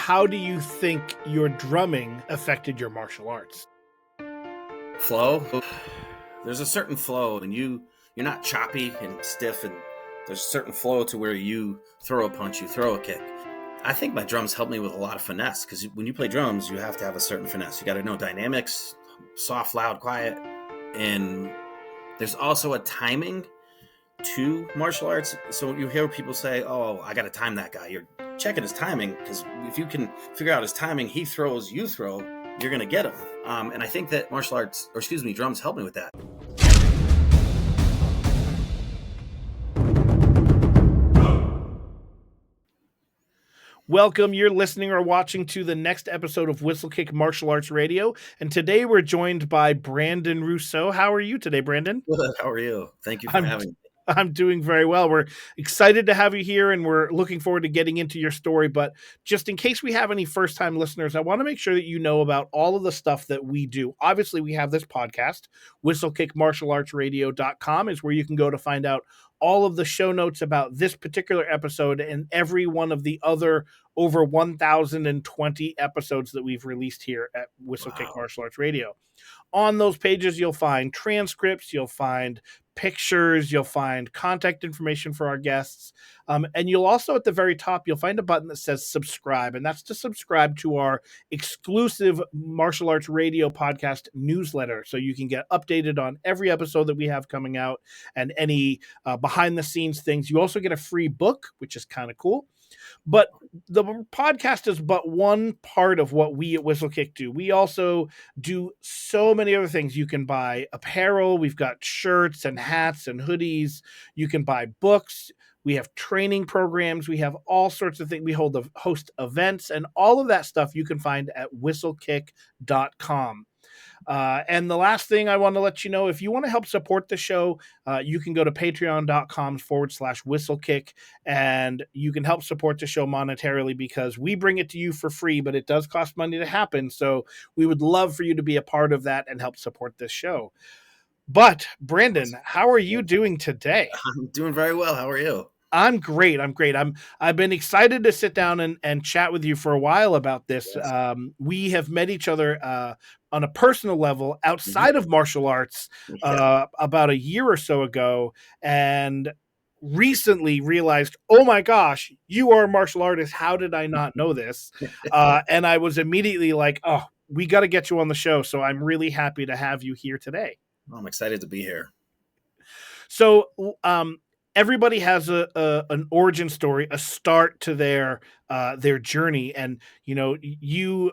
how do you think your drumming affected your martial arts? Flow. There's a certain flow, and you're not choppy and stiff, and there's a certain flow to where you throw a punch, you throw a kick. I think my drums help me with a lot of finesse, because when you play drums, you have to have a certain finesse. You got to know dynamics, soft, loud, quiet, and there's also a timing to martial arts. So you hear people say, "Oh, I got to time that guy." You're checking his timing, because if you can figure out his timing, he throws, you throw, you're going to get him. And I think that drums help me with that. Welcome, you're listening or watching to the next episode of Whistlekick Martial Arts Radio, and today we're joined by Brandon Rousseau. How are you today, Brandon? Good. How are you? Thank you for having me. I'm doing very well. We're excited to have you here, and we're looking forward to getting into your story. But just in case we have any first-time listeners, I want to make sure that you know about all of the stuff that we do. Obviously, we have this podcast. whistlekickmartialartsradio.com is where you can go to find out all of the show notes about this particular episode and every one of the other over 1,020 episodes that we've released here at Whistlekick Martial Arts Radio. On those pages, you'll find transcripts, you'll find pictures, you'll find contact information for our guests. And you'll also, at the very top, you'll find a button that says subscribe. And that's to subscribe to our exclusive Martial Arts Radio podcast newsletter. So you can get updated on every episode that we have coming out and any behind the scenes things. You also get a free book, which is kind of cool. But the podcast is but one part of what we at Whistlekick do. We also do so many other things. You can buy apparel. We've got shirts and hats and hoodies. You can buy books. We have training programs. We have all sorts of things. We host events, and all of that stuff you can find at whistlekick.com. And the last thing I want to let you know, if you want to help support the show, you can go to patreon.com/whistlekick, and you can help support the show monetarily, because we bring it to you for free, but it does cost money to happen. So we would love for you to be a part of that and help support this show. But Brandon, how are you doing today? I'm doing very well. How are you? I'm great. I've been excited to sit down and chat with you for a while about this. Yes. We have met each other on a personal level outside of martial arts about a year or so ago, and recently realized, oh my gosh, you are a martial artist. How did I not know this? And I was immediately like, oh, we got to get you on the show. So I'm really happy to have you here today. Well, I'm excited to be here. So, everybody has an origin story, a start to their journey. And, you,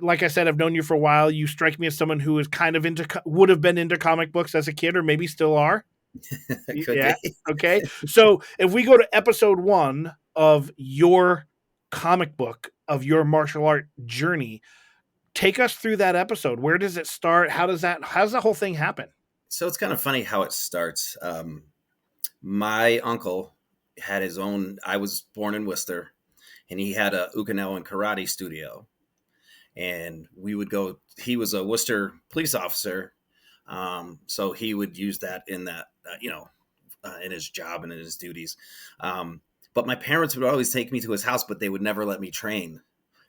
like I said, I've known you for a while. You strike me as someone who is kind of would have been into comic books as a kid, or maybe still are. Yeah. Okay. So if we go to episode 1 of your comic book of your martial art journey, take us through that episode. Where does it start? How does that whole thing happen? So it's kind of funny how it starts. My uncle had his own, I was born in Worcester, and he had a Ukinao and karate studio. And we would go, he was a Worcester police officer. So he would use that in that, in his job and in his duties. But my parents would always take me to his house, but they would never let me train.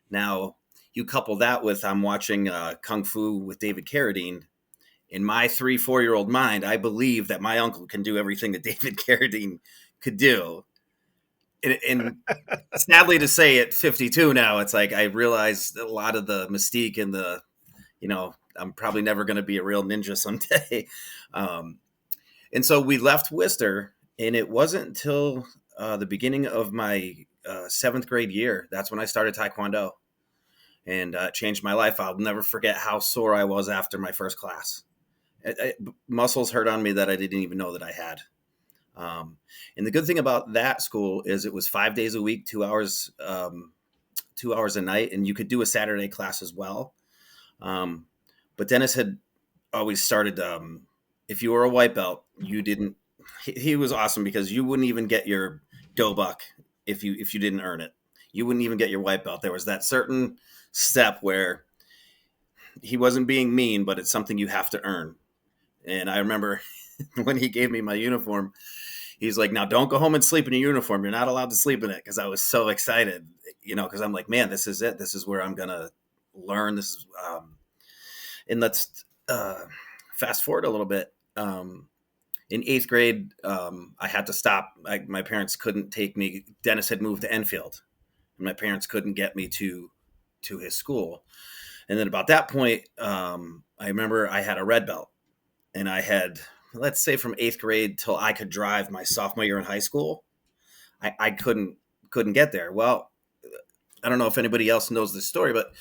Now, you couple that with, I'm watching Kung Fu with David Carradine. In my 3-4-year-old mind, I believe that my uncle can do everything that David Carradine could do. And sadly to say, at 52 now, it's like I realized a lot of the mystique and I'm probably never going to be a real ninja someday. And so we left Worcester, and it wasn't until the beginning of my 7th grade year, that's when I started Taekwondo, and changed my life. I'll never forget how sore I was after my first class. Muscles hurt on me that I didn't even know that I had. And the good thing about that school is it was 5 days a week, 2 hours a night, and you could do a Saturday class as well. But Dennis had always started, if you were a white belt, he was awesome, because you wouldn't even get your dobuck if you didn't earn it. You wouldn't even get your white belt. There was that certain step where he wasn't being mean, but it's something you have to earn. And I remember when he gave me my uniform, he's like, now don't go home and sleep in your uniform. You're not allowed to sleep in it. Cause I was so excited, cause I'm like, man, this is it. This is where I'm going to learn. This is, and let's, fast forward a little bit. In eighth grade, I had to stop. My parents couldn't take me. Dennis had moved to Enfield, and my parents couldn't get me to his school. And then about that point, I remember I had a red belt, and I had, let's say, from eighth grade till I could drive my sophomore year in high school, I couldn't get there. Well, I don't know if anybody else knows this story, but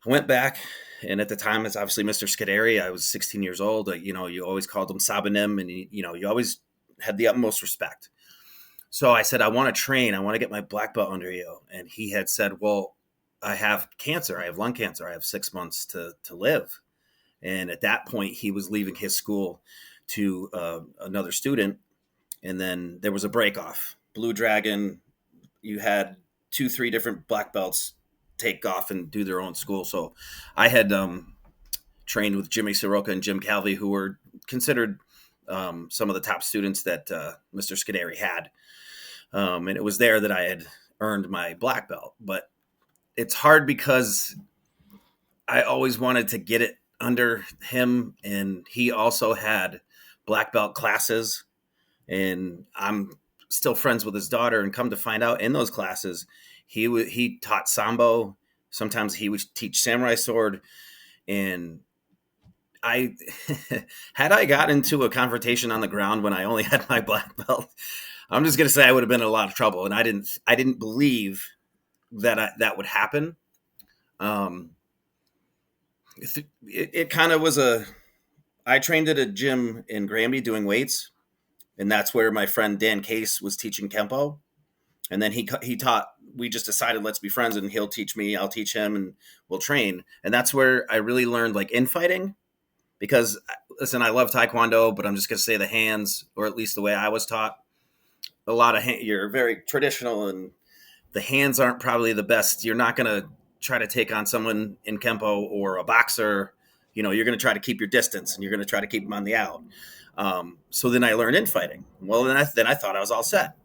I went back, and at the time, it's obviously Mr. Scuderi. I was 16 years old. You always called him Sabanim, and you always had the utmost respect. So I said, I want to train. I want to get my black belt under you. And he had said, well, I have cancer. I have lung cancer. I have 6 months to live. And at that point, he was leaving his school to another student. And then there was a break off. Blue Dragon, you had 2-3 different black belts take off and do their own school. So I had trained with Jimmy Soroka and Jim Calvi, who were considered some of the top students that Mr. Scuderi had. And it was there that I had earned my black belt. But it's hard because I always wanted to get it under him. And he also had black belt classes. And I'm still friends with his daughter. And come to find out, in those classes, he taught Sambo. Sometimes he would teach samurai sword. And I had I got into a confrontation on the ground when I only had my black belt, I'm just going to say I would have been in a lot of trouble. And I didn't believe that that would happen. It kind of was I trained at a gym in Granby doing weights. And that's where my friend Dan Case was teaching Kempo. And then he taught, we just decided, let's be friends, and he'll teach me, I'll teach him, and we'll train. And that's where I really learned like infighting, because listen, I love Taekwondo, but I'm just going to say the hands, or at least the way I was taught, a lot of you're very traditional, and the hands aren't probably the best. You're not going to try to take on someone in Kempo or a boxer. You're going to try to keep your distance, and you're going to try to keep them on the out. So then I learned infighting. Well, then I thought I was all set.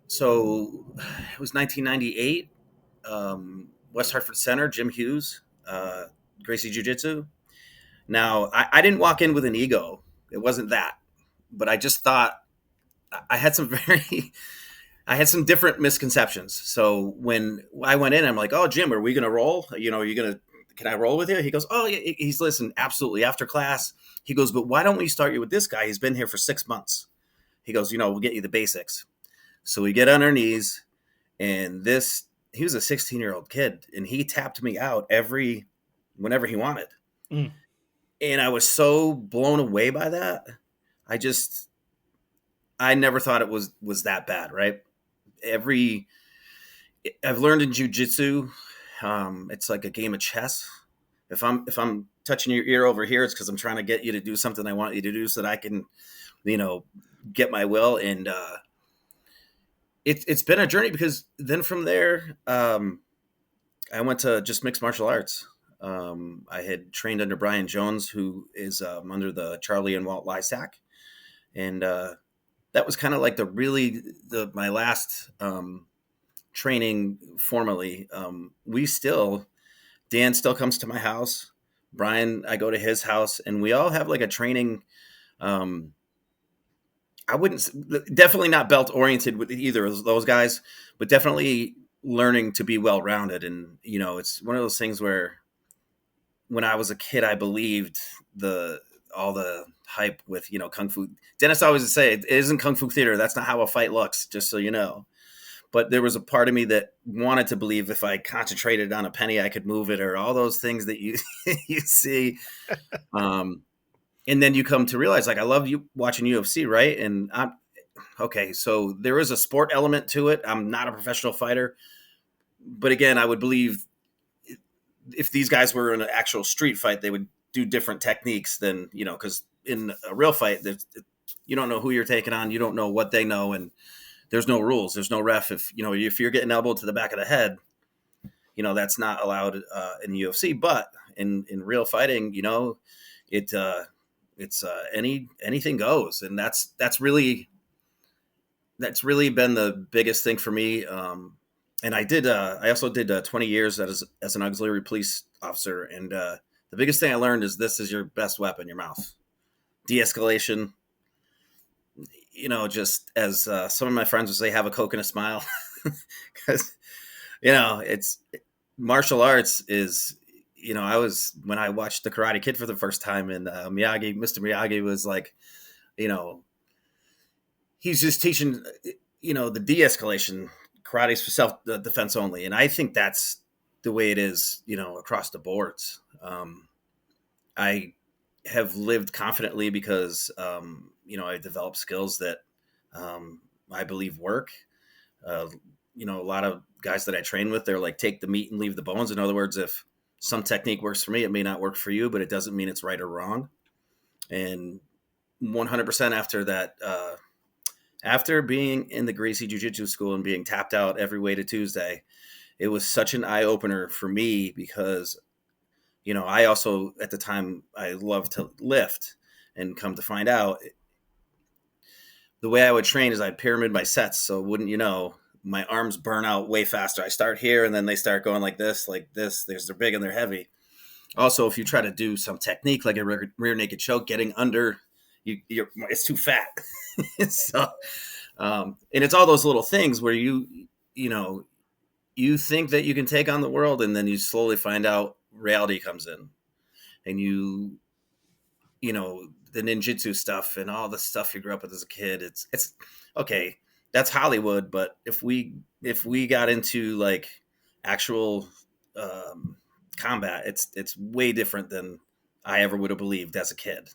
So it was 1998, West Hartford Center, Jim Hughes, Gracie Jiu-Jitsu. Now, I didn't walk in with an ego. It wasn't that. But I just thought I had some different misconceptions. So when I went in, I'm like, oh, Jim, are we going to roll? Can I roll with you? He goes, oh, yeah. Listen, absolutely. After class, he goes, but why don't we start you with this guy? He's been here for 6 months. He goes, we'll get you the basics. So we get on our knees, and he was a 16-year-old kid, and he tapped me out whenever he wanted. Mm. And I was so blown away by that. I never thought it was that bad, right? I've learned in jiu-jitsu, it's like a game of chess. If I'm touching your ear over here, it's because I'm trying to get you to do something I want you to do so that I can, get my will. And it's been a journey, because then from there, I went to just mixed martial arts. I had trained under Brian Jones, who is under the Charlie and Walt Lysack. And that was kind of like my last training formally. Dan still comes to my house. Brian, I go to his house, and we all have like a training. Definitely not belt oriented with either of those guys, but definitely learning to be well-rounded. And, it's one of those things where when I was a kid, I believed all the hype with, Kung Fu. Dennis always would say, it isn't Kung Fu theater. That's not how a fight looks, just so you know. But there was a part of me that wanted to believe if I concentrated on a penny, I could move it, or all those things that you see. And then you come to realize, like, I love you watching UFC, right? And so there is a sport element to it. I'm not a professional fighter. But again, I would believe if these guys were in an actual street fight, they would do different techniques than, because in a real fight, you don't know who you're taking on. You don't know what they know. And there's no rules. There's no ref. If you're getting elbowed to the back of the head, that's not allowed in the UFC. But in real fighting, it's anything goes, and that's really been the biggest thing for me. And I also did 20 years as an auxiliary police officer, and the biggest thing I learned is this is your best weapon, your mouth. De-escalation. Just as some of my friends would say, have a Coke and a smile, because it's martial arts is. I was when I watched The Karate Kid for the first time, and Mr. Miyagi was like, you know, he's just teaching, the de-escalation. Karate's for self-defense only, and I think that's the way it is, across the boards. I have lived confidently because, I developed skills that I believe work. Uh, a lot of guys that I train with, they're like, take the meat and leave the bones. In other words, if some technique works for me, it may not work for you, but it doesn't mean it's right or wrong. And 100% after that, after being in the Gracie Jiu-Jitsu school and being tapped out every way to Tuesday, it was such an eye opener for me because, I also, at the time, I loved to lift, and come to find out, the way I would train is I'd pyramid my sets. So wouldn't you know, my arms burn out way faster. I start here and then they start going like this. They're big and they're heavy. Also, if you try to do some technique like a rear naked choke, getting under, it's too fat. So, and it's all those little things where you think that you can take on the world, and then you slowly find out reality comes in, and the ninjutsu stuff and all the stuff you grew up with as a kid. It's okay. That's Hollywood, but if we got into like actual combat, it's way different than I ever would have believed as a kid.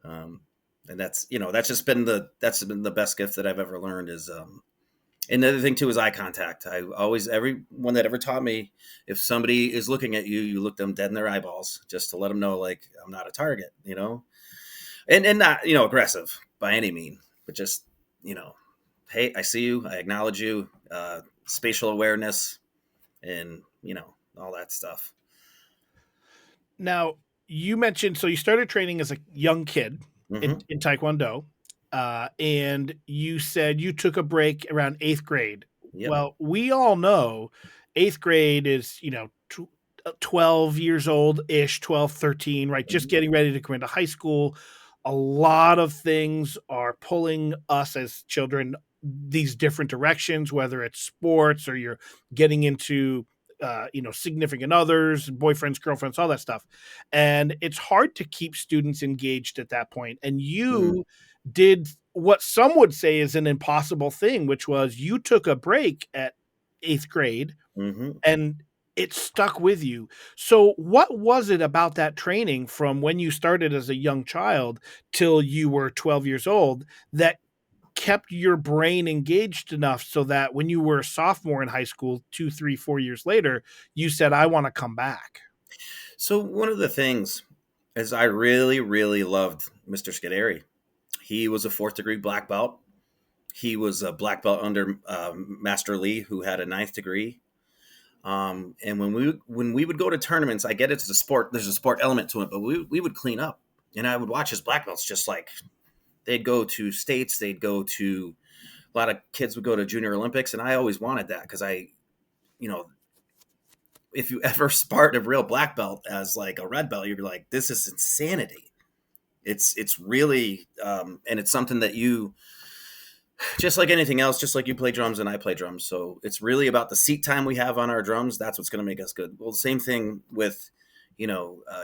And that's been the best gift that I've ever learned is. And the other thing too is eye contact. Everyone that ever taught me, if somebody is looking at you, you look them dead in their eyeballs, just to let them know, like, I'm not a target, and not, aggressive by any mean, but just, hey, I see you, I acknowledge you, spatial awareness, and, all that stuff. Now, you mentioned, so you started training as a young kid in Taekwondo, and you said you took a break around 8th grade. Yep. Well, we all know 8th grade is, 12 years old ish, 12, 13, right? Just getting ready to come into high school. A lot of things are pulling us as children these different directions, whether it's sports or you're getting into significant others, boyfriends, girlfriends, all that stuff. And it's hard to keep students engaged at that point. And you did what some would say is an impossible thing, which was you took a break at 8th grade and it stuck with you. So what was it about that training from when you started as a young child till you were 12 years old that kept your brain engaged enough so that when you were a sophomore in high school, 2, 3, 4 years later, you said, I want to come back? So one of the things is I really, really loved Mr. Scuderi. He was a 4th degree black belt. He was a black belt under Master Lee, who had a 9th degree. And when we would go to tournaments, I get it's a sport. There's a sport element to it, but we would clean up, and I would watch his black belts. Just like they'd go to states, they'd go to a lot of kids would go to Junior Olympics, and I always wanted that because if you ever sparred a real black belt as like a red belt, you'd be like, this is insanity. It's really, and it's something that you. Just like anything else, just like you play drums and I play drums. So it's really about the seat time we have on our drums. That's what's going to make us good. Well, the same thing with,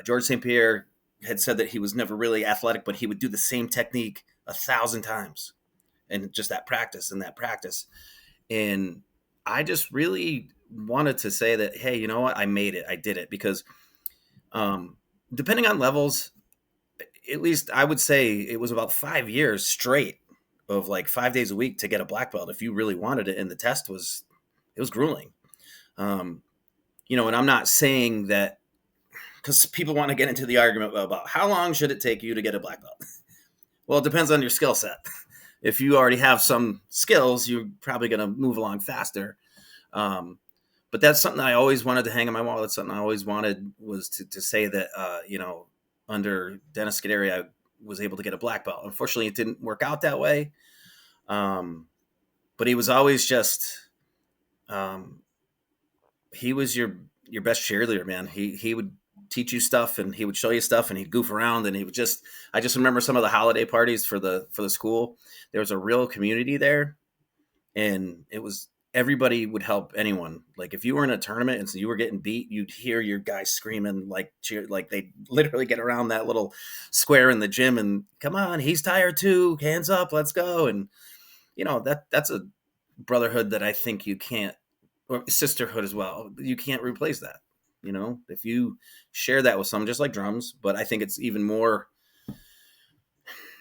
George St. Pierre had said that he was never really athletic, but he would do the same technique 1,000 times. And just that practice and that practice. And I just really wanted to say that, hey, you know what? I made it. I did it. Because depending on levels, at least I would say it was about 5 years straight of like 5 days a week to get a black belt if you really wanted it. And the test was grueling. And I'm not saying that because people want to get into the argument about how long should it take you to get a black belt? Well, it depends on your skill set. If you already have some skills, you're probably going to move along faster. But that's something I always wanted to hang on my wall. That's something I always wanted was to say that, under Dennis Scuderi, was able to get a black belt. Unfortunately, it didn't work out that way. But he was always just, um, he was your best cheerleader, man. He would teach you stuff, and he would show you stuff, and he'd goof around, and he would just, I just remember some of the holiday parties for the school. There was a real community there, and it was, everybody would help anyone. Like if you were in a tournament and so you were getting beat, you'd hear your guys screaming, like cheer, like they literally get around that little square in the gym and come on, he's tired too, hands up, let's go. And that's a brotherhood that I think you can't, or sisterhood as well, you can't replace that. If you share that with someone, just like drums, but I think it's even more,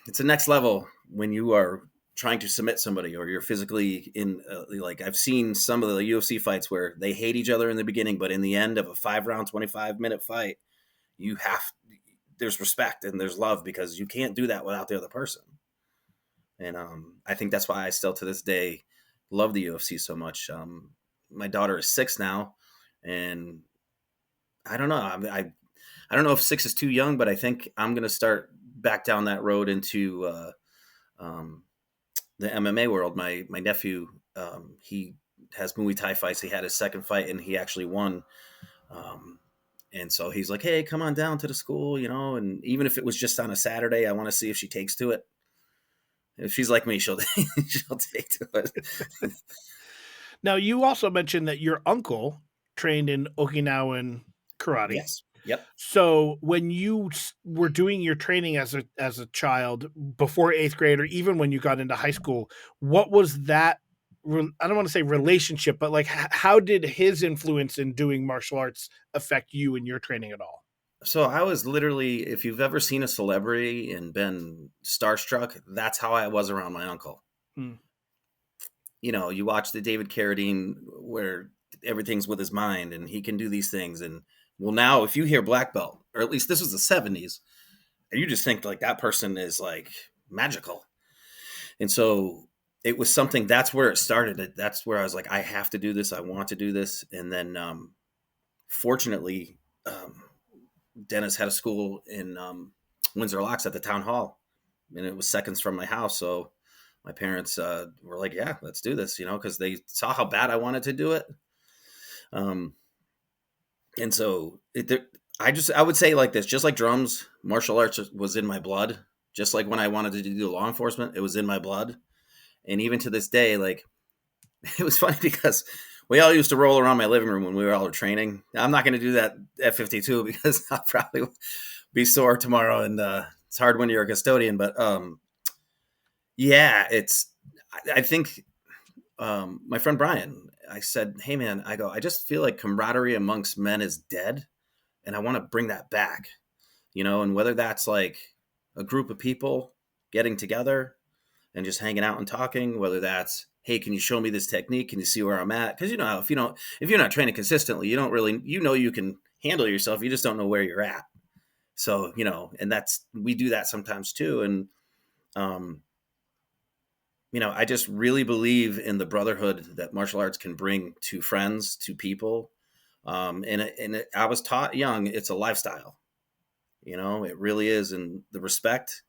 it's the next level when you are trying to submit somebody or you're physically in, like I've seen some of the UFC fights where they hate each other in the beginning, but in the end of a 5-round, 25-minute fight, there's respect and there's love, because you can't do that without the other person. And I think that's why I still to this day love the UFC so much. My daughter is 6 now, and I don't know. I don't know if 6 is too young, but I think I'm going to start back down that road into the MMA world. My nephew, he has Muay Thai fights. He had his second fight and he actually won. And so he's like, hey, come on down to the school, and even if it was just on a Saturday, I want to see if she takes to it. If she's like me, she'll take to it. Now, you also mentioned that your uncle trained in Okinawan karate. Yes. Yep. So when you were doing your training as a child before 8th grade, or even when you got into high school, what was that? I don't want to say relationship, but like, how did his influence in doing martial arts affect you in your training at all? So I was literally, if you've ever seen a celebrity and been starstruck, that's how I was around my uncle. You watch the David Carradine where everything's with his mind and he can do these things. And well, now if you hear black belt, or at least this was the 70s, you just think like that person is like magical. And so it was something, that's where it started. That's where I was like, I have to do this. I want to do this. And then fortunately, Dennis had a school in Windsor Locks at the town hall, and it was seconds from my house. So my parents were like, yeah, let's do this, because they saw how bad I wanted to do it. And so I would say like this, just like drums, martial arts was in my blood. Just like when I wanted to do law enforcement, it was in my blood. And even to this day, like, it was funny because we all used to roll around my living room when we were all training. I'm not going to do that at 52 because I'll probably be sore tomorrow, and it's hard when you're a custodian. But yeah, I think my friend Brian, I said, hey man, I just feel like camaraderie amongst men is dead, and I want to bring that back, and whether that's like a group of people getting together and just hanging out and talking, whether that's, hey, can you show me this technique? Can you see where I'm at? Because if you're not training consistently, you don't really, you can handle yourself. You just don't know where you're at. So, and we do that sometimes too. And, I just really believe in the brotherhood that martial arts can bring to friends, to people. I was taught young, it's a lifestyle, it really is. And the respect,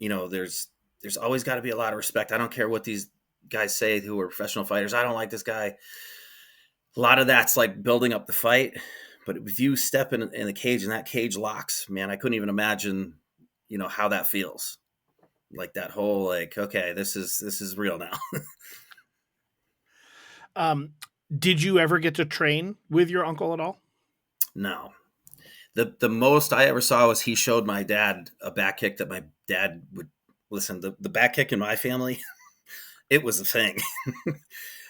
there's always got to be a lot of respect. I don't care what these guys say who are professional fighters. I don't like this guy. A lot of that's like building up the fight. But if you step in the cage and that cage locks, man, I couldn't even imagine, how that feels. Like that whole, like, okay, this is real now. Did you ever get to train with your uncle at all? No. The most I ever saw was he showed my dad a back kick that my dad would listen. The back kick in my family, it was a thing.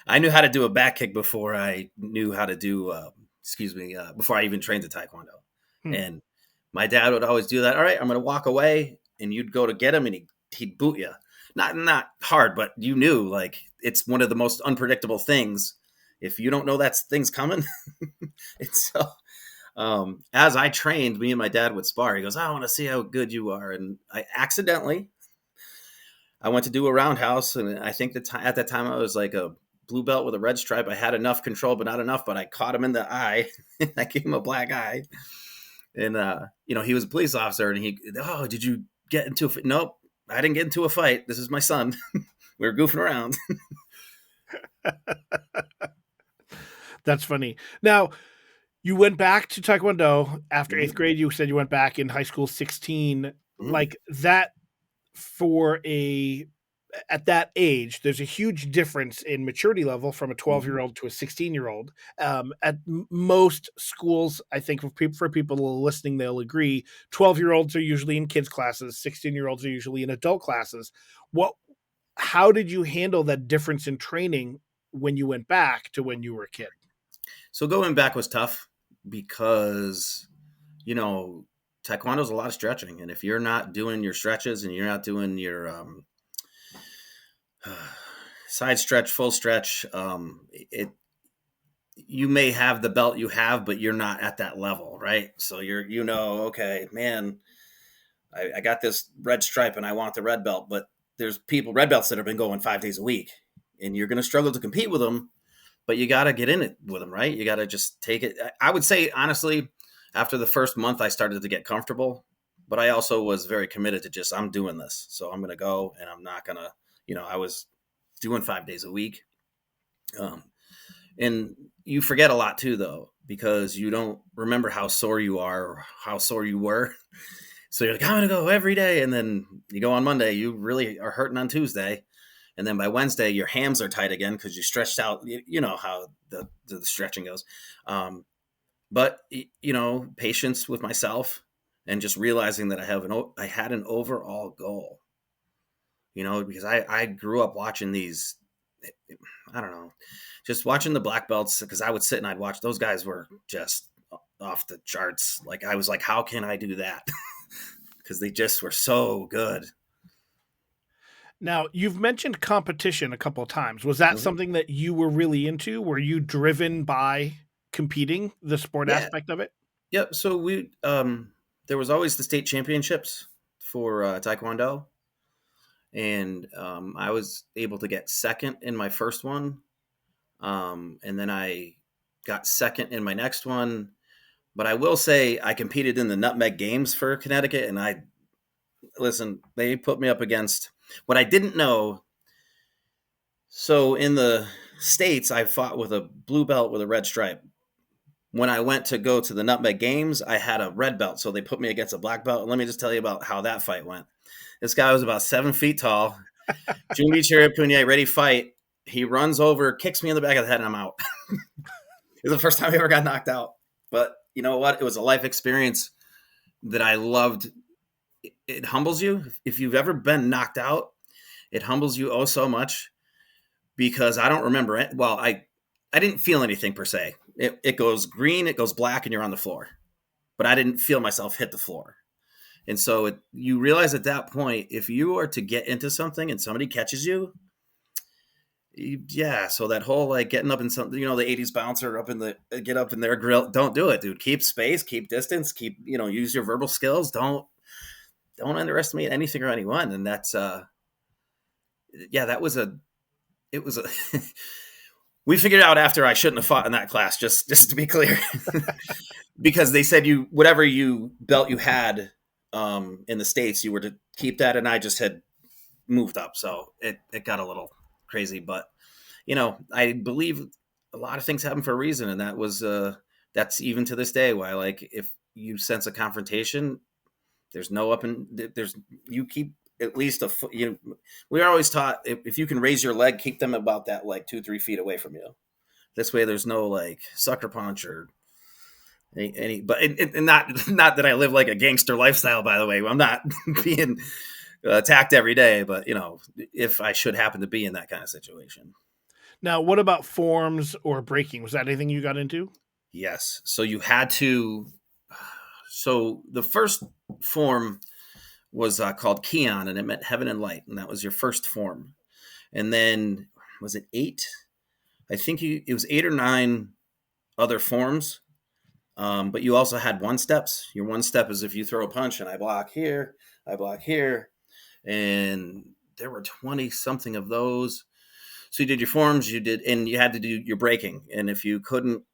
I knew how to do a back kick before I knew how to do, before I even trained the Taekwondo. And my dad would always do that. All right, I'm going to walk away, and you'd go to get him, and he'd boot you. Not hard, but you knew, like, it's one of the most unpredictable things. If you don't know that thing's coming, it's so. As I trained, me and my dad would spar. He goes, I want to see how good you are. And I went to do a roundhouse. And I think at that time I was like a blue belt with a red stripe. I had enough control, but not enough. But I caught him in the eye. I gave him a black eye. And he was a police officer, and oh, did you get into a fight? Nope, I didn't get into a fight. This is my son. We were goofing around. That's funny. Now, you went back to Taekwondo after eighth Mhm. grade. You said you went back in high school, 16. Mhm. Like that for a at that age, there's a huge difference in maturity level from a 12-year-old to a 16-year-old. At most schools, I think for people listening, they'll agree. 12-year-olds are usually in kids classes. 16-year-olds are usually in adult classes. What? How did you handle that difference in training when you went back to when you were a kid? So going back was tough because you know taekwondo is a lot of stretching, and if you're not doing your stretches and you're not doing your side stretch, full stretch, it you may have the belt you have, but you're not at that level, right? So okay, man, I got this red stripe and I want the red belt, but there's red belts that have been going 5 days a week, and you're going to struggle to compete with them. But you got to get in it with them, right? You got to just take it. I would say honestly, after the first month, I started to get comfortable, but I also was very committed to just I'm doing this, so I'm going to go, and I'm not going to, I was doing 5 days a week, um, and you forget a lot too, though, because you don't remember how sore you are or how sore you were. So you're like, I'm going to go every day. And then you go on Monday, you really are hurting on Tuesday. And then by Wednesday, your hams are tight again because you stretched out. You know how the stretching goes. But, patience with myself and just realizing that I had an overall goal, because I grew up watching these, I don't know, just watching the black belts because I would sit and I'd watch. Those guys were just off the charts. Like I was like, how can I do that? Because they just were so good. Now, you've mentioned competition a couple of times. Was that Mhm. something that you were really into? Were you driven by competing, the sport Yeah. aspect of it? Yep. So there was always the state championships for Taekwondo, and I was able to get second in my first one, and then I got second in my next one. But I will say I competed in the Nutmeg Games for Connecticut, and listen, they put me up against what I didn't know. So in the states, I fought with a blue belt with a red stripe. When I went to go to the Nutmeg Games, I had a red belt, so they put me against a black belt. And let me just tell you about how that fight went. This guy was about 7 feet tall. Jumbi Chiripunye, ready fight. He runs over, kicks me in the back of the head, and I'm out. It was the first time I ever got knocked out. But you know what? It was a life experience that I loved. It humbles you. If you've ever been knocked out, it humbles you oh so much because I don't remember it. Well, I didn't feel anything per se. It goes green, it goes black, and you're on the floor. But I didn't feel myself hit the floor. And so you realize at that point, if you are to get into something and somebody catches yeah. So that whole like getting up in something, the '80s bouncer up in the get up in their grill. Don't do it, dude. Keep space, keep distance, use your verbal skills. Don't underestimate anything or anyone. And that's yeah, that was a it was a we figured out after I shouldn't have fought in that class, just to be clear. Because they said whatever you belt you had in the States, you were to keep that, and I just had moved up. So it got a little crazy. But I believe a lot of things happen for a reason, and that's even to this day why, like, if you sense a confrontation, there's no up and there's you keep at least a foot. We are always taught if you can raise your leg, keep them about that like 2-3 feet away from you. This way, there's no like sucker punch or but and not that I live like a gangster lifestyle. By the way, I'm not being attacked every day, but if I should happen to be in that kind of situation. Now, what about forms or breaking? Was that anything you got into? Yes. So you had to. So the first form was called Keon, and it meant heaven and light, and that was your first form. And then was it 8? I think it was 8 or 9 other forms. But you also had one steps. Your one step is if you throw a punch and I block here, and there were 20 something of those. So you did your forms, and you had to do your breaking. And if you couldn't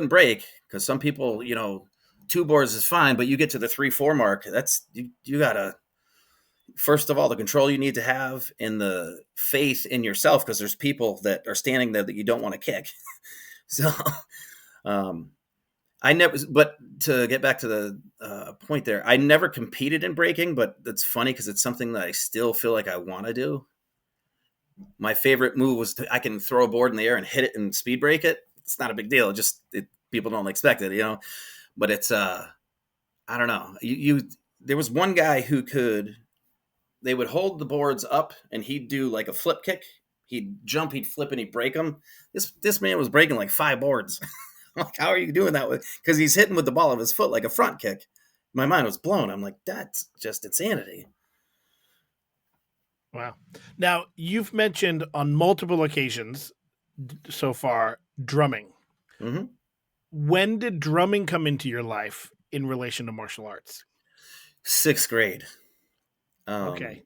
break, because some people, 2 boards is fine, but you get to the 3-4 mark, that's you gotta, first of all, the control you need to have and the faith in yourself, because there's people that are standing there that you don't want to kick. So um, I never, but to get back to the point there, I never competed in breaking, but that's funny because it's something that I still feel like I want to do. My favorite move was I can throw a board in the air and hit it and speed break it. It's not a big deal. People don't expect it, but it's, I don't know. There was one guy who they would hold the boards up and he'd do like a flip kick. He'd jump, he'd flip, and he'd break them. This man was breaking like 5 boards. I'm like, how are you doing that? Because he's hitting with the ball of his foot like a front kick. My mind was blown. I'm like, that's just insanity. Wow. Now, you've mentioned on multiple occasions so far drumming. Mm-hmm. When did drumming come into your life in relation to martial arts? 6th grade. Okay.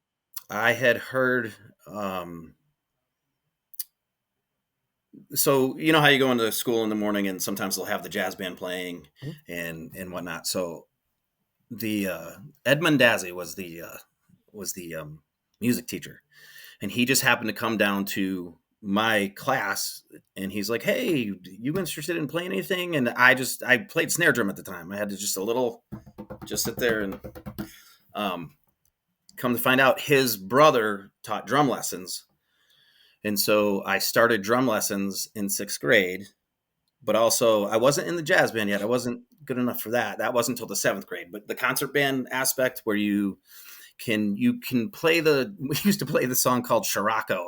I had heard. So you know how you go into school in the morning and sometimes they'll have the jazz band playing and whatnot. So the Edmund Dazzy was the music teacher, and he just happened to come down to my class, and he's like, "Hey, you interested in playing anything?" And I played snare drum at the time. I had to just sit there and come to find out his brother taught drum lessons. And so I started drum lessons in 6th grade, but also I wasn't in the jazz band yet. I wasn't good enough for that. That wasn't until the 7th grade. But the concert band aspect, where you can play we used to play the song called Scirocco.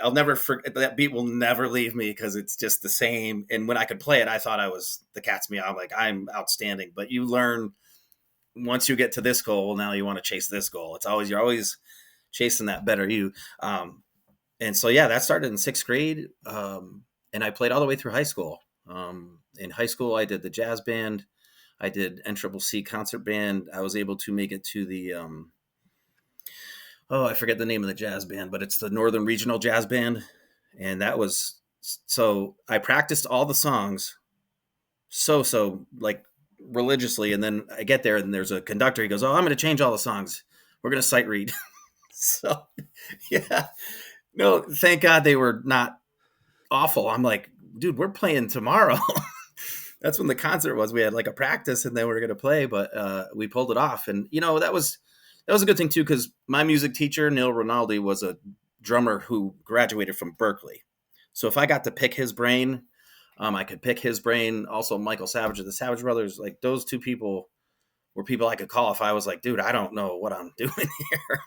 I'll never forget, that beat will never leave me because it's just the same. And when I could play it, I thought I was the cat's meow. Like, I'm outstanding. But you learn, once you get to this goal, well, now you want to chase this goal. You're always chasing that better you. And so, yeah, that started in 6th grade. And I played all the way through high school. In high school, I did the jazz band. I did NCCC concert band. I was able to make it to the, I forget the name of the jazz band, but it's the Northern Regional Jazz Band. And so I practiced all the songs like religiously. And then I get there and there's a conductor. He goes, "Oh, I'm going to change all the songs. We're going to sight read." So, yeah, no, thank God they were not awful. I'm like, dude, we're playing tomorrow. That's when the concert was. We had like a practice and then we were going to play, but we pulled it off. And, that was a good thing too, because my music teacher, Neil Rinaldi, was a drummer who graduated from Berkeley. So if I got to pick his brain, I could pick his brain. Also, Michael Savage of the Savage Brothers, like those 2 people were people I could call if I was like, dude, I don't know what I'm doing here.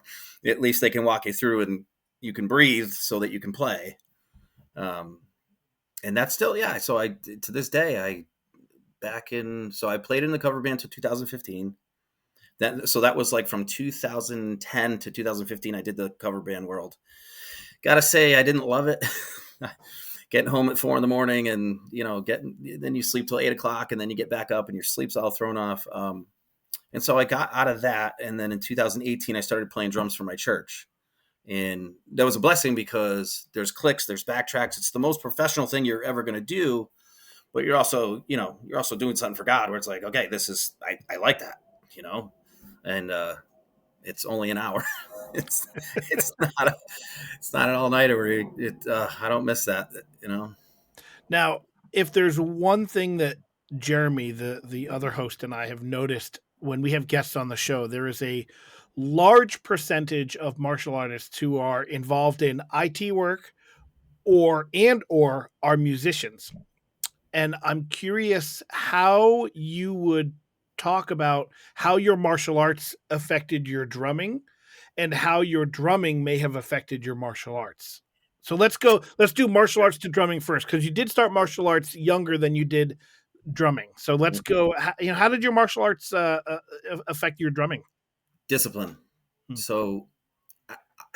At least they can walk you through and you can breathe so that you can play. And that's still, yeah. So to this day, I played in the cover band till 2015. So that was like from 2010 to 2015, I did the cover band world. Gotta say, I didn't love it. Getting home at 4 a.m. and, then you sleep till 8 o'clock and then you get back up and your sleep's all thrown off. And so I got out of that. And then in 2018, I started playing drums for my church. And that was a blessing because there's clicks, there's backtracks. It's the most professional thing you're ever going to do. But you're also doing something for God, where it's like, okay, I like that, and it's only an hour. it's not an all nighter where I don't miss that, Now, if there's one thing that Jeremy, the other host, and I have noticed when we have guests on the show, there is a large percentage of martial artists who are involved in IT work or are musicians. And I'm curious how you would talk about how your martial arts affected your drumming and how your drumming may have affected your martial arts. So let's do martial arts to drumming first, because you did start martial arts younger than you did drumming. So let's go. How did your martial arts affect your drumming? Discipline. So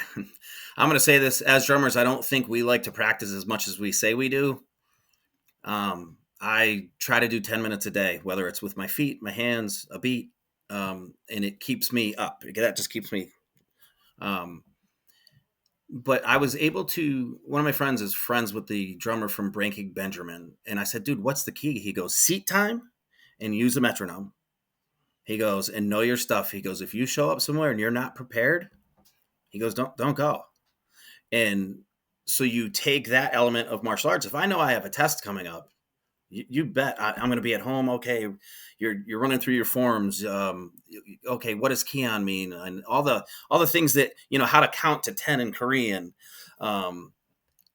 I'm going to say this, as drummers, I don't think we like to practice as much as we say we do. I try to do 10 minutes a day, whether it's with my feet, my hands, a beat, and it keeps me up. That just keeps me. but I was able to. One of my friends is friends with the drummer from Breaking Benjamin, and I said, "Dude, what's the key?" He goes, "Seat time, and use a metronome." He goes, "And know your stuff." He goes, "If you show up somewhere and you're not prepared," he goes, "don't go." And so you take that element of martial arts. If I know I have a test coming up, you bet I'm going to be at home. Okay, you're running through your forms. Okay, what does Kion mean, and all the things that how to count to 10 in Korean. Um,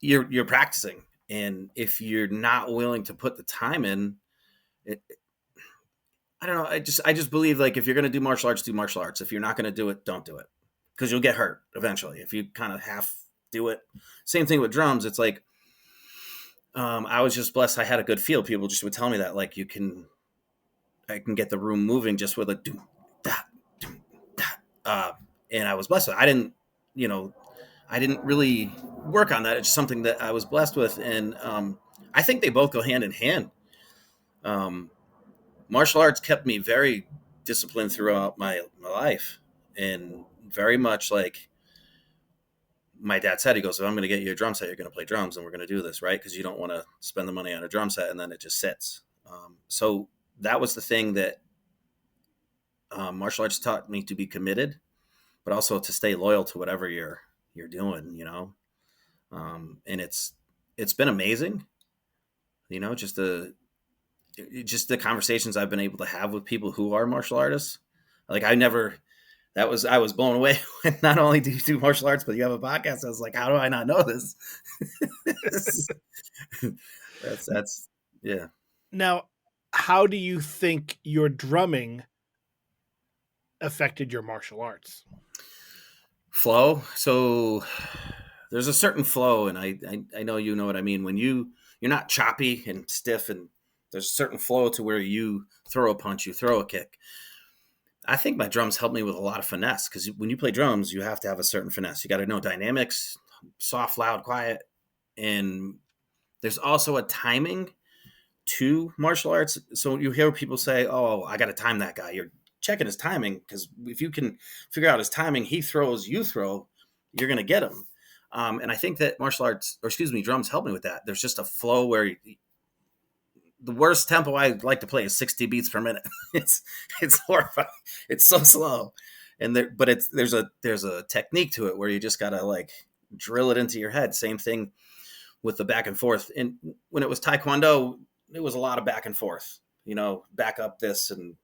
you're practicing, and if you're not willing to put the time in, it, I don't know. I just believe like if you're going to do martial arts, do martial arts. If you're not going to do it, don't do it because you'll get hurt eventually if you kind of half do it. Same thing with drums. It's like I was just blessed. I had a good feel. People just would tell me that like I can get the room moving just with a doom that doom that. And I was blessed. I didn't you know I didn't really work on that. It's just something that I was blessed with, and I think they both go hand in hand. Um, Martial arts kept me very disciplined throughout my life, and very much like my dad said. He goes, "If I'm going to get you a drum set, you're going to play drums, and we're going to do this, right? Because you don't want to spend the money on a drum set and then it just sits." So that was the thing that martial arts taught me to be committed, but also to stay loyal to whatever you're doing. And it's been amazing. Just the conversations I've been able to have with people who are martial artists. Like I was blown away when not only do you do martial arts, but you have a podcast. I was like, how do I not know this? that's yeah. Now, how do you think your drumming affected your martial arts? Flow. So there's a certain flow, and I know you know what I mean when you're not choppy and stiff, and there's a certain flow to where you throw a punch, you throw a kick. I think my drums help me with a lot of finesse because when you play drums, you have to have a certain finesse. You got to know dynamics, soft, loud, quiet, and there's also a timing to martial arts. So you hear people say, "Oh, I got to time that guy." You're checking his timing because if you can figure out his timing, he throws, you throw, you're going to get him. And I think that martial arts, or excuse me, drums help me with that. There's just a flow where the worst tempo I like to play is 60 beats per minute. It's horrifying. It's so slow, and there's a technique to it where you just gotta like drill it into your head. Same thing with the back and forth. And when it was Taekwondo, it was a lot of back and forth. Back up this, and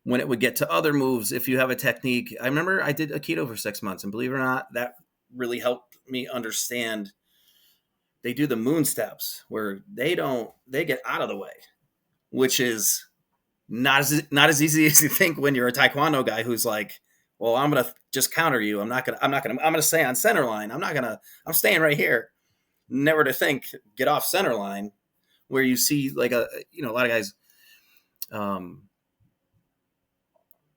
when it would get to other moves, if you have a technique, I remember I did Aikido for 6 months, and believe it or not, that really helped me understand. They do the moon steps where they get out of the way, which is not as easy as you think when you're a Taekwondo guy who's like, well, I'm gonna just counter you. I'm gonna stay on center line. I'm staying right here. Never to think get off center line, where you see like a lot of guys.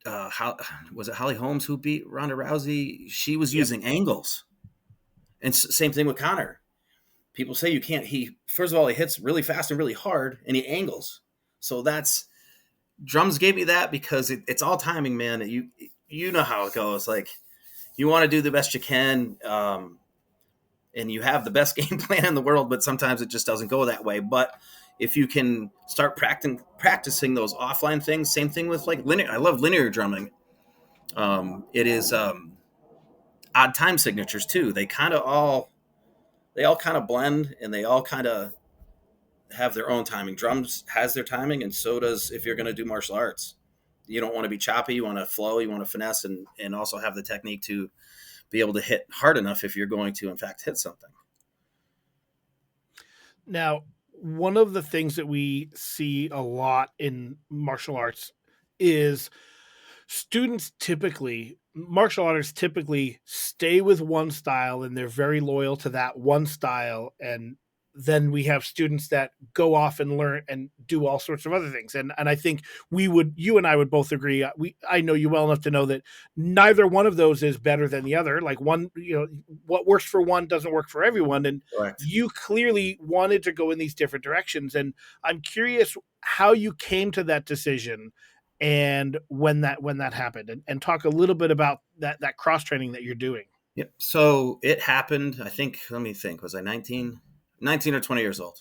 How was it Holly Holmes who beat Ronda Rousey? She was Yep. using angles, and same thing with Connor. People say you can't. He first of all he hits really fast and really hard, and he angles. So that's drums gave me that because it's all timing, man. You know how it goes. Like you want to do the best you can, and you have the best game plan in the world, but sometimes it just doesn't go that way. But if you can start practicing those offline things, same thing with like linear. I love linear drumming. It is odd time signatures too. They all kind of blend, and they all kind of have their own timing. Drums has their timing, and so does if you're going to do martial arts. You don't want to be choppy. You want to flow. You want to finesse, and also have the technique to be able to hit hard enough if you're going to, in fact, hit something. Now, one of the things that we see a lot in martial arts is martial artists typically stay with one style and they're very loyal to that one style. And then we have students that go off and learn and do all sorts of other things. And I think you and I would both agree. I know you well enough to know that neither one of those is better than the other. Like one, what works for one doesn't work for everyone. And Correct. you clearly wanted to go in these different directions. And I'm curious how you came to that decision and when that happened, and talk a little bit about that cross training that you're doing. Yep. So it happened, I think, let me think, was I 19 or 20 years old?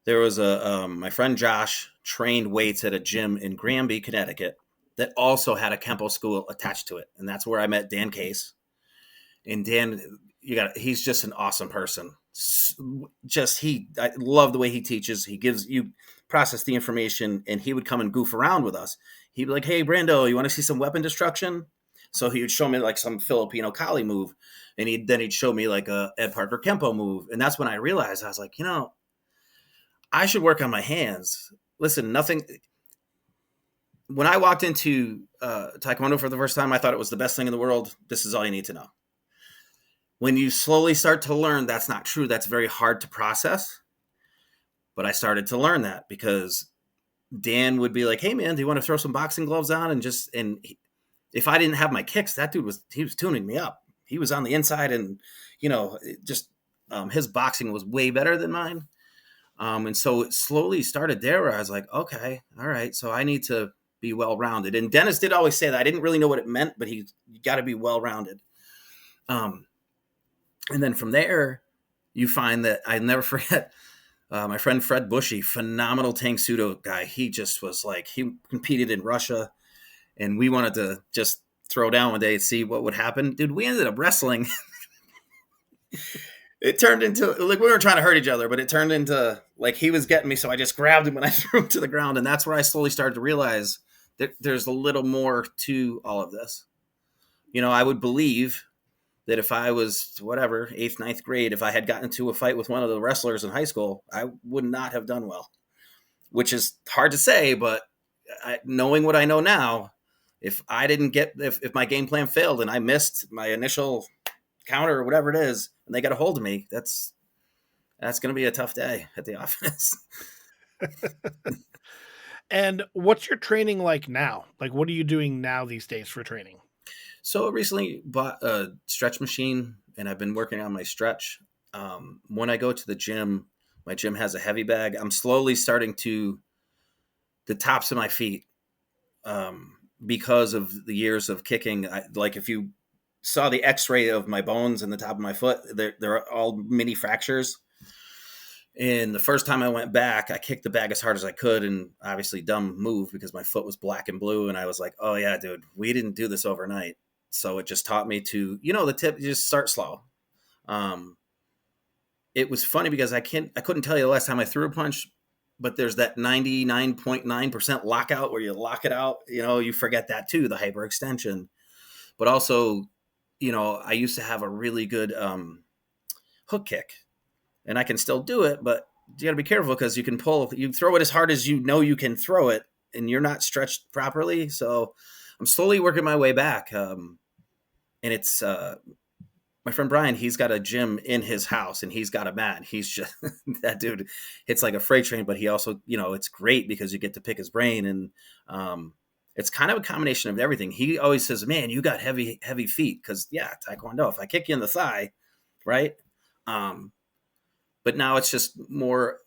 There was my friend Josh trained weights at a gym in Granby, Connecticut that also had a Kempo school attached to it. And that's where I met Dan Case. And Dan, he's just an awesome person. I love the way he teaches. He gives you process the information, and he would come and goof around with us. He'd be like, "Hey, Brando, you want to see some weapon destruction?" So he would show me like some Filipino Kali move, and he'd show me like a Ed Parker Kempo move, and that's when I realized I was like, I should work on my hands. Listen, nothing. When I walked into Taekwondo for the first time, I thought it was the best thing in the world. This is all you need to know. When you slowly start to learn that's not true, that's very hard to process. But I started to learn that because Dan would be like, "Hey man, do you want to throw some boxing gloves on?" If I didn't have my kicks, that dude was tuning me up. He was on the inside, and just his boxing was way better than mine. And so it slowly started there where I was like, okay, all right, so I need to be well rounded. And Dennis did always say that. I didn't really know what it meant, but you got to be well rounded. And then from there, you find that I never forget my friend Fred Bushy, phenomenal Tang Sudo guy. He just was like, he competed in Russia, and we wanted to just throw down one day and see what would happen. Dude, we ended up wrestling. It turned into like we were trying to hurt each other, but it turned into like he was getting me, so I just grabbed him and I threw him to the ground, and that's where I slowly started to realize that there's a little more to all of this. I would believe that if I was whatever eighth, ninth grade, if I had gotten into a fight with one of the wrestlers in high school, I would not have done well, which is hard to say, but knowing what I know now, if I didn't get if my game plan failed and I missed my initial counter or whatever it is, and they got a hold of me, that's going to be a tough day at the office. And what's your training like now? Like, what are you doing now these days for training? So I recently bought a stretch machine, and I've been working on my stretch. When I go to the gym, my gym has a heavy bag. I'm slowly starting to the tops of my feet because of the years of kicking. Like if you saw the X-ray of my bones in the top of my foot, they're all mini fractures. And the first time I went back, I kicked the bag as hard as I could, and obviously dumb move because my foot was black and blue. And I was like, oh yeah, dude, we didn't do this overnight. So it just taught me to, the tip, you just start slow. It was funny because I couldn't tell you the last time I threw a punch, but there's that 99.9% lockout where you lock it out. You forget that too, the hyperextension. But also, I used to have a really good hook kick, and I can still do it, but you got to be careful because you throw it as hard as you can throw it, and you're not stretched properly. So I'm slowly working my way back. And it's my friend Brian, he's got a gym in his house, and he's got a mat. He's just that dude hits like a freight train, but he also, it's great because you get to pick his brain, and it's kind of a combination of everything. He always says, man, you got heavy feet. Cause yeah, Taekwondo, if I kick you in the thigh, right. But now it's just more,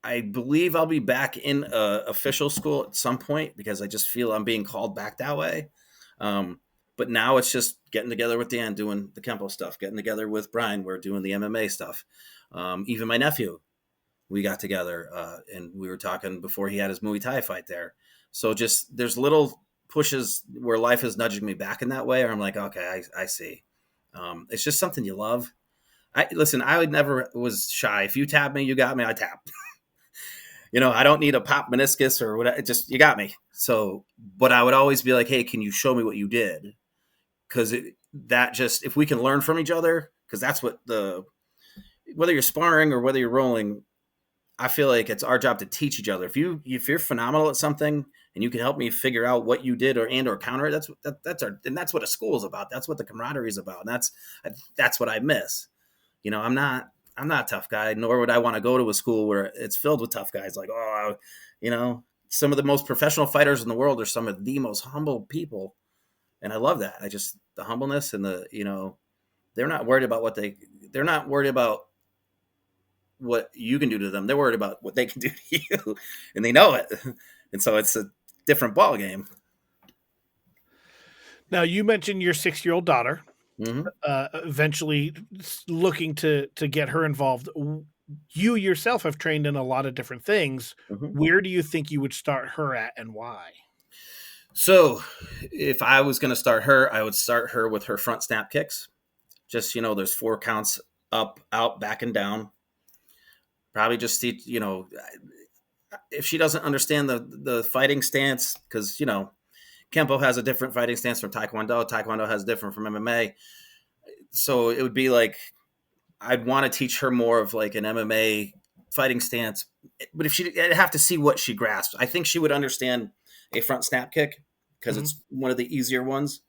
I believe I'll be back in official school at some point because I just feel I'm being called back that way. But now it's just getting together with Dan, doing the Kempo stuff, getting together with Brian. We're doing the MMA stuff. Even my nephew, we got together and we were talking before he had his Muay Thai fight there. So just there's little pushes where life is nudging me back in that way, or I'm like, okay, I see. It's just something you love. I would never was shy. If you tap me, you got me. I tap. I don't need a pop meniscus or whatever. Just you got me. So, but I would always be like, hey, can you show me what you did? Because if we can learn from each other, because that's what whether you're sparring or whether you're rolling, I feel like it's our job to teach each other. If you're phenomenal at something and you can help me figure out what you did or counter it, that's what a school is about. That's what the camaraderie is about. And that's what I miss. I'm not a tough guy, nor would I want to go to a school where it's filled with tough guys. Like, some of the most professional fighters in the world are some of the most humble people. And I love that. The humbleness and they're not worried about they're not worried about what you can do to them. They're worried about what they can do to you, and they know it. And so it's a different ball game. Now, you mentioned your 6-year-old daughter. Mm-hmm. eventually looking to get her involved. You yourself have trained in a lot of different things. Mm-hmm. Where do you think you would start her at, and why? So, if I was going to start her, I would start her with her front snap kicks. Just, there's 4 counts: up, out, back, and down. Probably just teach, if she doesn't understand the fighting stance, because, Kempo has a different fighting stance from Taekwondo. Taekwondo has different from MMA. So it would be like, I'd want to teach her more of like an MMA fighting stance. But I'd have to see what she grasps. I think she would understand a front snap kick because Mhm. it's one of the easier ones.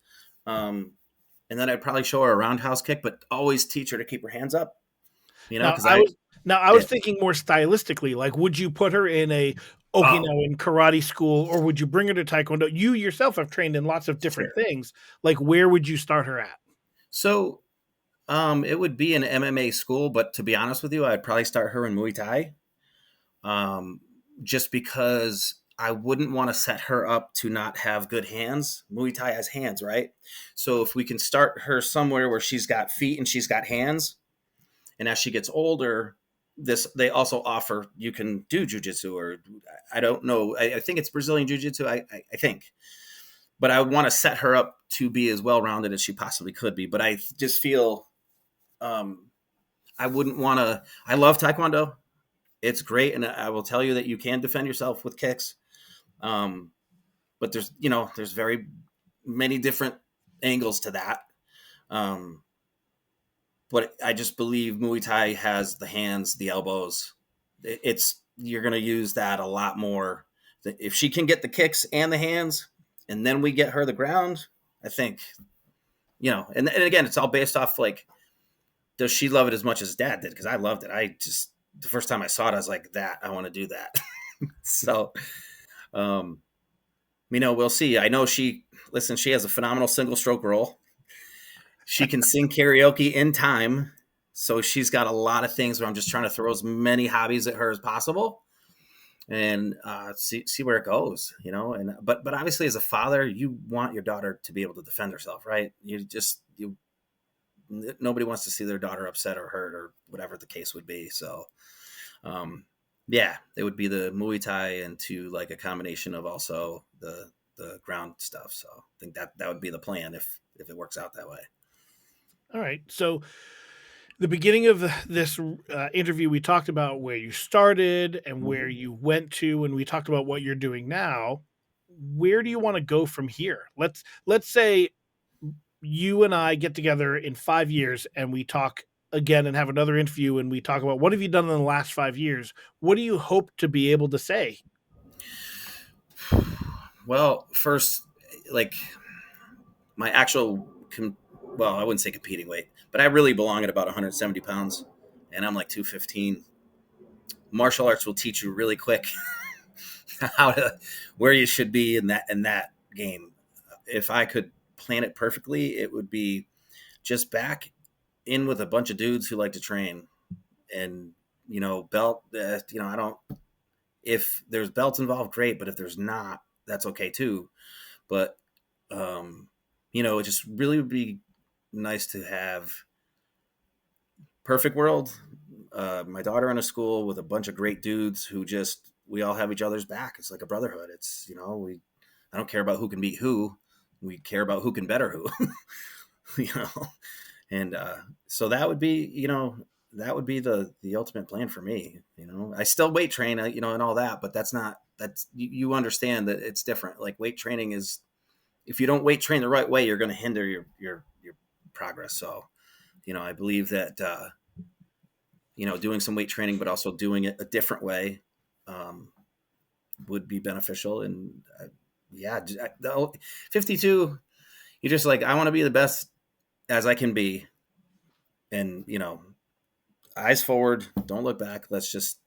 Um, and then I'd probably show her a roundhouse kick, but always teach her to keep her hands up. Now Because I was now I yeah, was thinking more stylistically, like, would you put her in a oh, Okinawan karate school, or would you bring her to Taekwondo? You yourself have trained in lots of different sure. things. Like, where would you start her at? So it would be an MMA school, but to be honest with you, I'd probably start her in Muay Thai, um, just because I wouldn't want to set her up to not have good hands. Muay Thai has hands, right? So if we can start her somewhere where she's got feet and she's got hands, and as she gets older, they also offer you can do jujitsu, or I don't know. I think it's Brazilian jiu-jitsu. I think, but I would want to set her up to be as well rounded as she possibly could be. But I just feel um, I wouldn't want to. I love Taekwondo. It's great, and I will tell you that you can defend yourself with kicks. Um, but there's very many different angles to that. Um, but I just believe Muay Thai has the hands, the elbows. It's you're going to use that a lot more. If she can get the kicks and the hands, and then we get her the ground, I think and again, it's all based off like, does she love it as much as Dad did? Because I loved it. I just the first time I saw it, I was like, that I want to do that. So, um, we'll see. I know she has a phenomenal single stroke roll. She can sing karaoke in time. So she's got a lot of things where I'm just trying to throw as many hobbies at her as possible and see where it goes, And but obviously, as a father, you want your daughter to be able to defend herself, right? You nobody wants to see their daughter upset or hurt or whatever the case would be. So, um, yeah, it would be the Muay Thai into like a combination of also the ground stuff. So I think that would be the plan if it works out that way. All right. So the beginning of this interview, we talked about where you started and where Mm-hmm. you went to, and we talked about what you're doing now. Where do you want to go from here? Let's say you and I get together in 5 years and we talk again and have another interview and we talk about what have you done in the last 5 years? What do you hope to be able to say? Well, first, like my actual, well, I wouldn't say competing weight, but I really belong at about 170 pounds, and I'm like 215. Martial arts will teach you really quick how to where you should be in that game. If I could plan it perfectly, it would be just back in with a bunch of dudes who like to train and belt. I don't. If there's belts involved, great. But if there's not, that's okay too. But um, it just really would be nice to have perfect world. My daughter in a school with a bunch of great dudes who just we all have each other's back. It's like a brotherhood. It's we I don't care about who can beat who. We care about who can better who. you know, and so that would be the ultimate plan for me. I still weight train, and all that, but that's you understand that it's different. Like weight training is if you don't weight train the right way, you're going to hinder your progress. So I believe that doing some weight training, but also doing it a different way um, would be beneficial. And yeah, 52, you're just like, I want to be the best as I can be. And, eyes forward, don't look back. Let's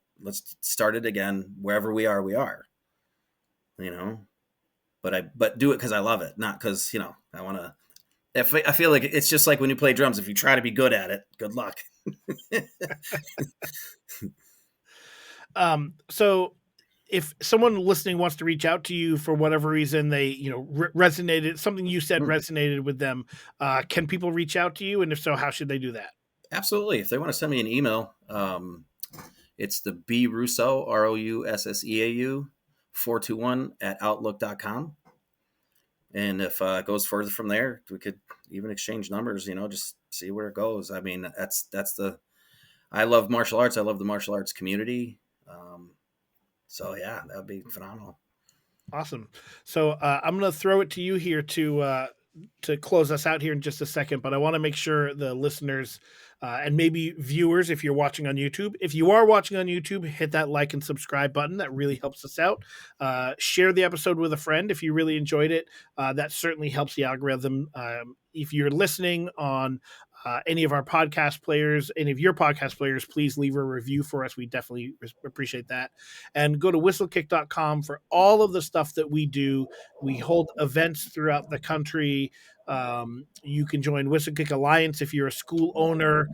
start it again. Wherever we are, we are, you know, but do it because I love it, not because, I want to. I feel like it's just like when you play drums. If you try to be good at it, good luck. So if someone listening wants to reach out to you for whatever reason, they, resonated, something you said Hmm. resonated with them, can people reach out to you? And if so, how should they do that? Absolutely. If they want to send me an email, it's the B Rousseau, Rousseau 421 at outlook.com. And if it goes further from there, we could even exchange numbers, just see where it goes. I mean, I love martial arts. I love the martial arts community. So yeah, that would be phenomenal. Awesome. So I'm going to throw it to you here to close us out here in just a second, but I want to make sure the listeners and maybe viewers, if you're watching on YouTube, if you are watching on YouTube, hit that like and subscribe button. That really helps us out. Share the episode with a friend if you really enjoyed it. That certainly helps the algorithm. If you're listening on any of our podcast players, any of your podcast players, please leave a review for us. We definitely appreciate that. And go to whistlekick.com for all of the stuff that we do. We hold events throughout the country. You can join Whistlekick Alliance if you're a school owner.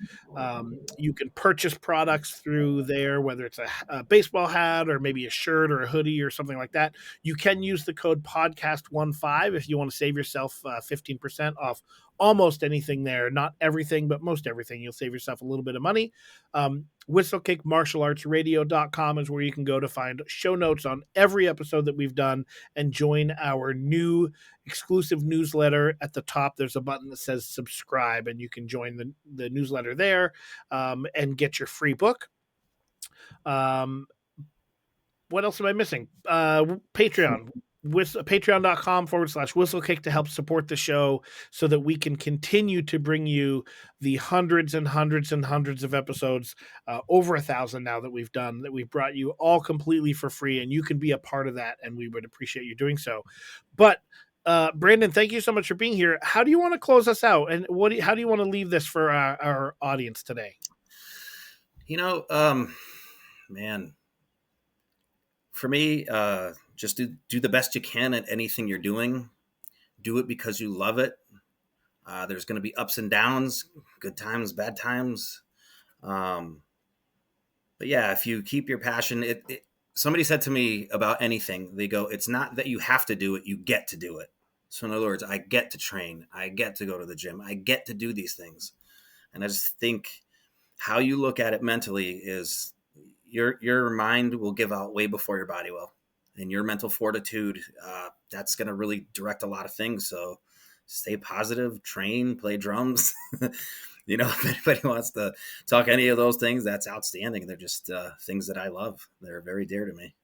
You can purchase products through there, whether it's a baseball hat or maybe a shirt or a hoodie or something like that. You can use the code podcast15 if you want to save yourself 15% off almost anything there. Not everything, but most everything. You'll save yourself a little bit of money. Whistlekickmartialartsradio.com is where you can go to find show notes on every episode that we've done and join our new exclusive newsletter. At the top, there's a button that says subscribe, and you can join the newsletter there and get your free book. What else am I missing? Patreon. Patreon.com/whistlekick to help support the show so that we can continue to bring you the hundreds and hundreds and hundreds of episodes, over 1,000 now that we've done, that we've brought you all completely for free, and you can be a part of that, and we would appreciate you doing so. But Brandon, thank you so much for being here. How do you want to close us out, and how do you want to leave this for our audience today? Man, for me, just do the best you can at anything you're doing. Do it because you love it. There's going to be ups and downs, good times, bad times. But yeah, if you keep your passion, somebody said to me about anything, they go, it's not that you have to do it, you get to do it. So in other words, I get to train, I get to go to the gym, I get to do these things. And I just think how you look at it mentally is your mind will give out way before your body will. And your mental fortitude, that's going to really direct a lot of things. So stay positive, train, play drums. If anybody wants to talk any of those things, that's outstanding. They're just things that I love. They're very dear to me.